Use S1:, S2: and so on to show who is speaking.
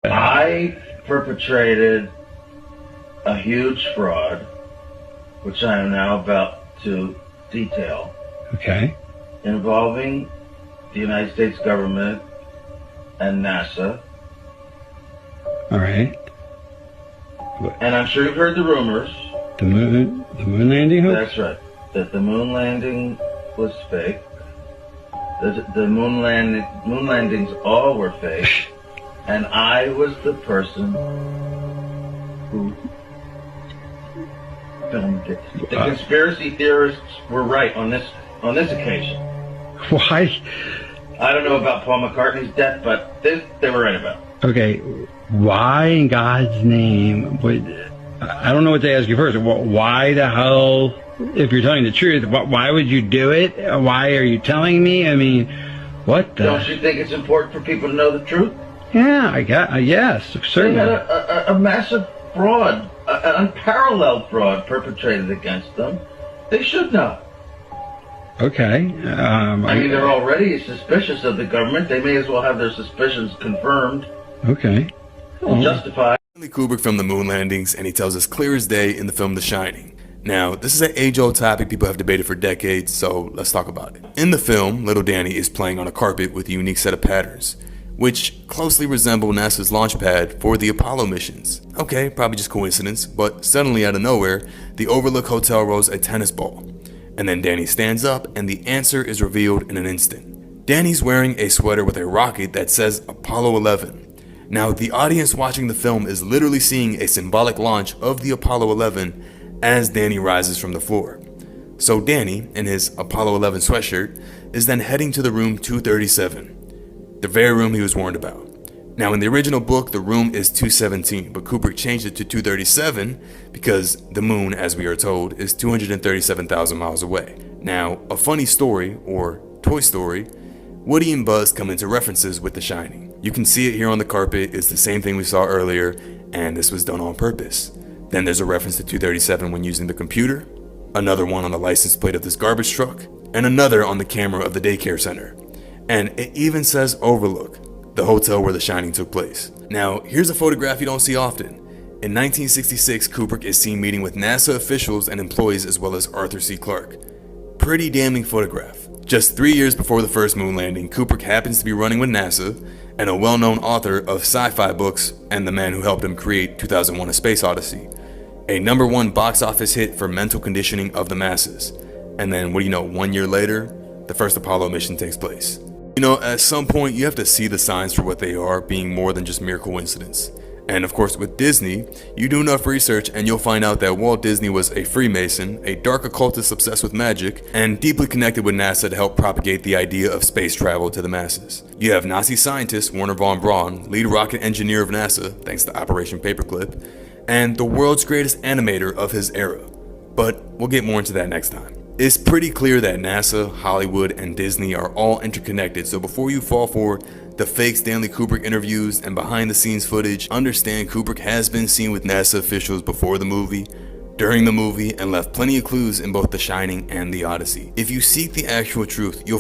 S1: I perpetrated a huge fraud, which I am now about to detail,
S2: Okay.
S1: involving the United States government and NASA.
S2: All right.
S1: And I'm sure you've heard the rumors.
S2: The moon landing hoax?
S1: That's right. That the moon landing was fake. The moon landings all were fake. And I was the person who filmed it. The conspiracy theorists were right on this occasion.
S2: Why?
S1: I don't know about Paul McCartney's death, but this they were right about.
S2: Okay. Why in God's name would... I don't know what to ask you first. Why the hell, if you're telling the truth, why would you do it? Why are you telling me? I mean, what the...
S1: Don't you think it's important for people to know the truth?
S2: Yeah, I got... yes, certainly.
S1: They had a massive fraud, an unparalleled fraud perpetrated against them. They should know.
S2: Okay.
S1: I mean, they're already suspicious of the government. They may as well have their suspicions confirmed.
S2: Okay.
S1: Justified.
S3: Stanley Kubrick filmed the moon landings, and he tells us clear as day in the film The Shining. Now, this is an age-old topic people have debated for decades, so let's talk about it. In the film, little Danny is playing on a carpet with a unique set of patterns, which closely resemble NASA's launch pad for the Apollo missions. Okay, probably just coincidence, but suddenly out of nowhere, the Overlook Hotel rolls a tennis ball. And then Danny stands up, and the answer is revealed in an instant. Danny's wearing a sweater with a rocket that says Apollo 11. Now, the audience watching the film is literally seeing a symbolic launch of the Apollo 11 as Danny rises from the floor. So Danny, in his Apollo 11 sweatshirt, is then heading to the room 237, the very room he was warned about. Now, in the original book, the room is 217, but Kubrick changed it to 237 because the moon, as we are told, is 237,000 miles away. Now, a funny story, or Toy Story, Woody and Buzz come into references with The Shining. You can see it here on the carpet. It's the same thing we saw earlier, and this was done on purpose. Then there's a reference to 237 when using the computer, another one on the license plate of this garbage truck, and another on the camera of the daycare center. And it even says Overlook, the hotel where The Shining took place. Now, here's a photograph you don't see often. In 1966, Kubrick is seen meeting with NASA officials and employees as well as Arthur C. Clarke. Pretty damning photograph. Just 3 years before the first moon landing, Kubrick happens to be running with NASA and a well-known author of sci-fi books and the man who helped him create 2001: A Space Odyssey, a #1 box office hit for mental conditioning of the masses. And then, what do you know, 1 year later, the first Apollo mission takes place. You know, at some point, you have to see the signs for what they are, being more than just mere coincidence. And of course, with Disney, you do enough research and you'll find out that Walt Disney was a Freemason, a dark occultist obsessed with magic, and deeply connected with NASA to help propagate the idea of space travel to the masses. You have Nazi scientist Wernher von Braun, lead rocket engineer of NASA, thanks to Operation Paperclip, and the world's greatest animator of his era. But we'll get more into that next time. It's pretty clear that NASA, Hollywood, and Disney are all interconnected, so before you fall for the fake Stanley Kubrick interviews and behind the scenes footage, understand Kubrick has been seen with NASA officials before the movie, during the movie, and left plenty of clues in both The Shining and The Odyssey. If you seek the actual truth, you'll